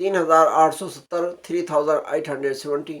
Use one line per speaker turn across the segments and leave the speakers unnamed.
3870, 3870।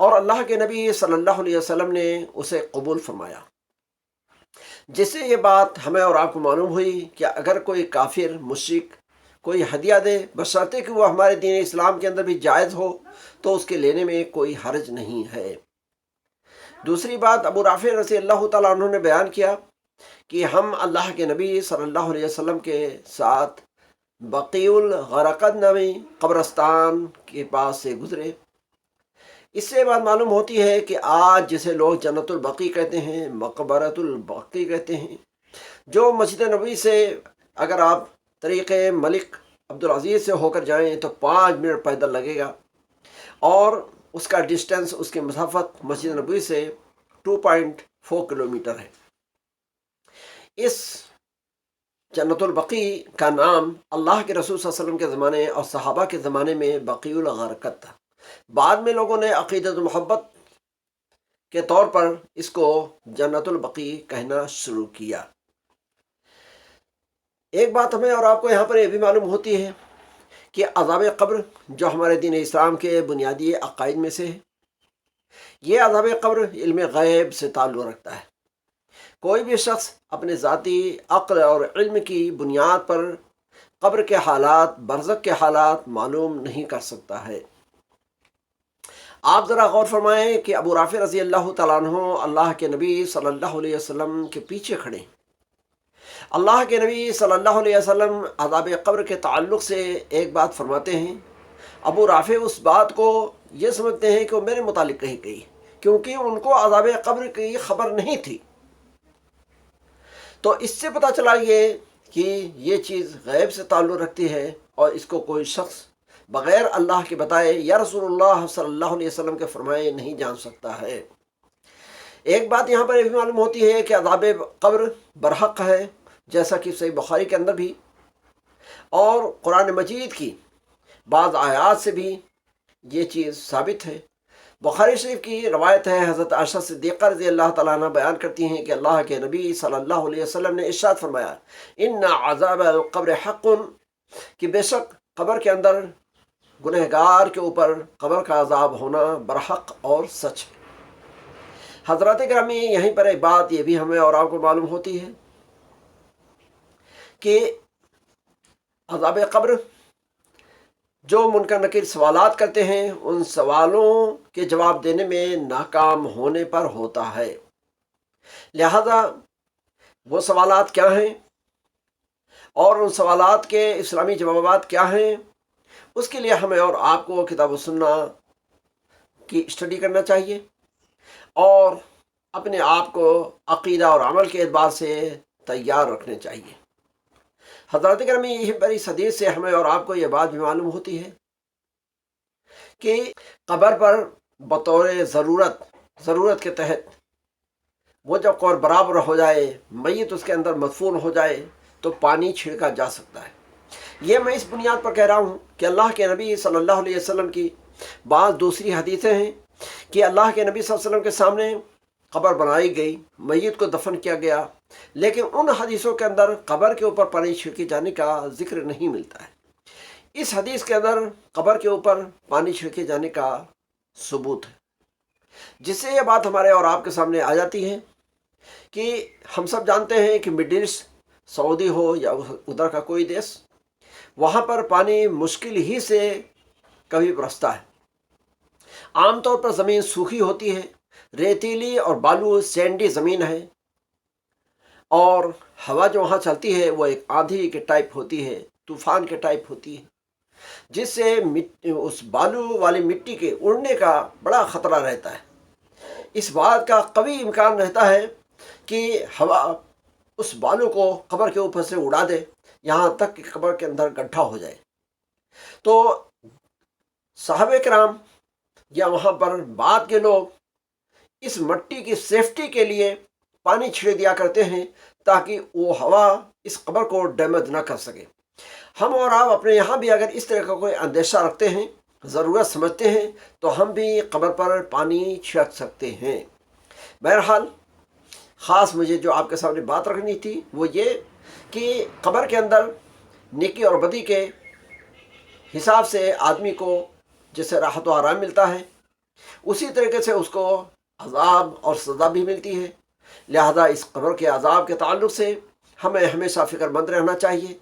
اور اللہ کے نبی صلی اللہ علیہ وسلم نے اسے قبول فرمایا، جس سے یہ بات ہمیں اور آپ کو معلوم ہوئی کہ اگر کوئی کافر مشرک کوئی ہدیہ دے بشرطے کہ وہ ہمارے دین اسلام کے اندر بھی جائز ہو تو اس کے لینے میں کوئی حرج نہیں ہے۔ دوسری بات ابو رافع رضی اللہ تعالیٰ عنہ نے بیان کیا کہ ہم اللہ کے نبی صلی اللہ علیہ وسلم کے ساتھ بقیع الغرقد نامی قبرستان کے پاس سے گزرے۔ اس سے بات معلوم ہوتی ہے کہ آج جسے لوگ جنت البقیع کہتے ہیں، مقبرۃ البقیع کہتے ہیں، جو مسجد نبوی سے اگر آپ طریق ملک عبدالعزیز سے ہو کر جائیں تو 5 منٹ پیدل لگے گا، اور اس کا ڈسٹینس، اس کی مسافت مسجد نبوی سے 2.4 کلومیٹر ہے۔ اس جنت البقیع کا نام اللہ کے رسول صلی اللہ علیہ وسلم کے زمانے اور صحابہ کے زمانے میں بقیع الغرقد تھا۔ بعد میں لوگوں نے عقیدت محبت کے طور پر اس کو جنت البقیع کہنا شروع کیا۔ ایک بات ہمیں اور آپ کو یہاں پر یہ بھی معلوم ہوتی ہے کہ عذاب قبر جو ہمارے دین اسلام کے بنیادی عقائد میں سے ہے، یہ عذاب قبر علم غیب سے تعلق رکھتا ہے۔ کوئی بھی شخص اپنے ذاتی عقل اور علم کی بنیاد پر قبر کے حالات، برزخ کے حالات معلوم نہیں کر سکتا ہے۔ آپ ذرا غور فرمائیں کہ ابو رافع رضی اللہ تعالیٰ عنہ اللہ کے نبی صلی اللہ علیہ وسلم کے پیچھے کھڑے ہیں۔ اللہ کے نبی صلی اللہ علیہ وسلم عذاب قبر کے تعلق سے ایک بات فرماتے ہیں، ابو رافع اس بات کو یہ سمجھتے ہیں کہ وہ میرے متعلق کہی گئی، کیونکہ ان کو عذاب قبر کی خبر نہیں تھی۔ تو اس سے پتہ چلا کہ یہ چیز غیب سے تعلق رکھتی ہے، اور اس کو کوئی شخص بغیر اللہ کے بتائے یا رسول اللہ صلی اللہ علیہ وسلم کے فرمائے نہیں جان سکتا ہے۔ ایک بات یہاں پر یہ بھی معلوم ہوتی ہے کہ عذاب قبر برحق ہے، جیسا کہ صحیح بخاری کے اندر بھی اور قرآن مجید کی بعض آیات سے بھی یہ چیز ثابت ہے۔ بخاری شریف کی روایت ہے، حضرت عائشہ صدیقہ رضی اللہ تعالیٰ عنہ بیان کرتی ہیں کہ اللہ کے نبی صلی اللہ علیہ وسلم نے ارشاد فرمایا، ان عذاب القبر حق، کہ بے شک قبر کے اندر گنہگار کے اوپر قبر کا عذاب ہونا برحق اور سچ ہے۔ حضرات گرامی، یہیں پر ایک بات یہ بھی ہمیں اور آپ کو معلوم ہوتی ہے کہ عذاب قبر جو منکر نکیر سوالات کرتے ہیں، ان سوالوں کے جواب دینے میں ناکام ہونے پر ہوتا ہے۔ لہذا وہ سوالات کیا ہیں اور ان سوالات کے اسلامی جوابات کیا ہیں، اس کے لیے ہمیں اور آپ کو کتاب و سنہ کی اسٹڈی کرنا چاہیے، اور اپنے آپ کو عقیدہ اور عمل کے اعتبار سے تیار رکھنے چاہیے۔ حضرات گرامی، یہ بڑی حدیث سے ہمیں اور آپ کو یہ بات بھی معلوم ہوتی ہے کہ قبر پر بطور ضرورت کے تحت وہ جب قبر برابر ہو جائے، میت اس کے اندر مدفون ہو جائے تو پانی چھڑکا جا سکتا ہے۔ یہ میں اس بنیاد پر کہہ رہا ہوں کہ اللہ کے نبی صلی اللہ علیہ وسلم کی بعض دوسری حدیثیں ہیں کہ اللہ کے نبی صلی اللہ علیہ وسلم کے سامنے قبر بنائی گئی، میت کو دفن کیا گیا، لیکن ان حدیثوں کے اندر قبر کے اوپر پانی چھڑکے جانے کا ذکر نہیں ملتا ہے۔ اس حدیث کے اندر قبر کے اوپر پانی چھڑکے جانے کا ثبوت ہے، جس سے یہ بات ہمارے اور آپ کے سامنے آ جاتی ہے کہ ہم سب جانتے ہیں کہ مڈل ایسٹ، سعودی ہو یا ادھر کا کوئی دیش، وہاں پر پانی مشکل ہی سے کبھی برستا ہے۔ عام طور پر زمین سوکھی ہوتی ہے، ریتیلی اور بالو سینڈی زمین ہے، اور ہوا جو وہاں چلتی ہے وہ ایک آندھی کے ٹائپ ہوتی ہے، طوفان کے ٹائپ ہوتی ہے، جس سے اس بالو والی مٹی کے اڑنے کا بڑا خطرہ رہتا ہے۔ اس بات کا قوی امکان رہتا ہے کہ ہوا اس بالو کو قبر کے اوپر سے اڑا دے، یہاں تک کہ قبر کے اندر گڈھا ہو جائے۔ تو صحابہ کرام یا وہاں پر بعد کے لوگ اس مٹی کی سیفٹی کے لیے پانی چھڑک دیا کرتے ہیں تاکہ وہ ہوا اس قبر کو ڈیمیج نہ کر سکے۔ ہم اور آپ اپنے یہاں بھی اگر اس طرح کا کوئی اندیشہ رکھتے ہیں، ضرورت سمجھتے ہیں، تو ہم بھی قبر پر پانی چھڑک سکتے ہیں۔ بہرحال خاص مجھے جو آپ کے سامنے بات رکھنی تھی وہ یہ کہ قبر کے اندر نیکی اور بدی کے حساب سے آدمی کو جیسے راحت و آرام ملتا ہے، اسی طریقے سے اس کو عذاب اور سزا بھی ملتی ہے۔ لہذا اس قبر کے عذاب کے تعلق سے ہمیں ہمیشہ فکر مند رہنا چاہیے۔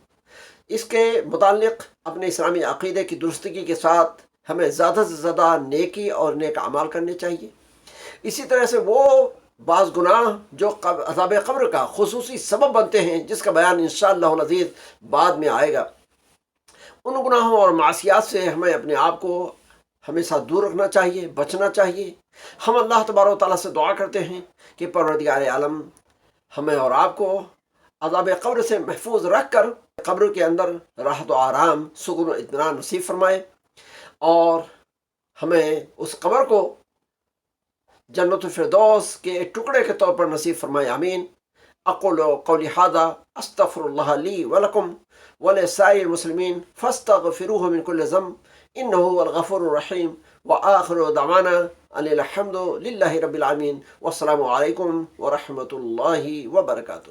اس کے متعلق اپنے اسلامی عقیدے کی درستگی کے ساتھ ہمیں زیادہ سے زیادہ نیکی اور نیک اعمال کرنے چاہیے۔ اسی طرح سے وہ بعض گناہ جو عذاب قبر کا خصوصی سبب بنتے ہیں، جس کا بیان انشاءاللہ العزیز بعد میں آئے گا، ان گناہوں اور معصیات سے ہمیں اپنے آپ کو ہمیشہ دور رکھنا چاہیے، بچنا چاہیے۔ ہم اللہ تبارک و تعالیٰ سے دعا کرتے ہیں کہ پروردگار عالم ہمیں اور آپ کو عذاب قبر سے محفوظ رکھ کر قبر کے اندر راحت و آرام، سکون و اطمینان نصیب فرمائے، اور ہمیں اس قبر کو جنت الفردوس کے ٹکڑے کے طور پر نصیب فرمائے، آمین۔ اقول قولی ھذا استغفر اللہ لی ولکم ولسائر المسلمین فاستغفروہ من کل ذنب انہ هو الغفور الرحیم، وآخر دعوانا ان الحمد للہ رب العالمین، والسلام علیکم ورحمۃ اللہ وبرکاتہ۔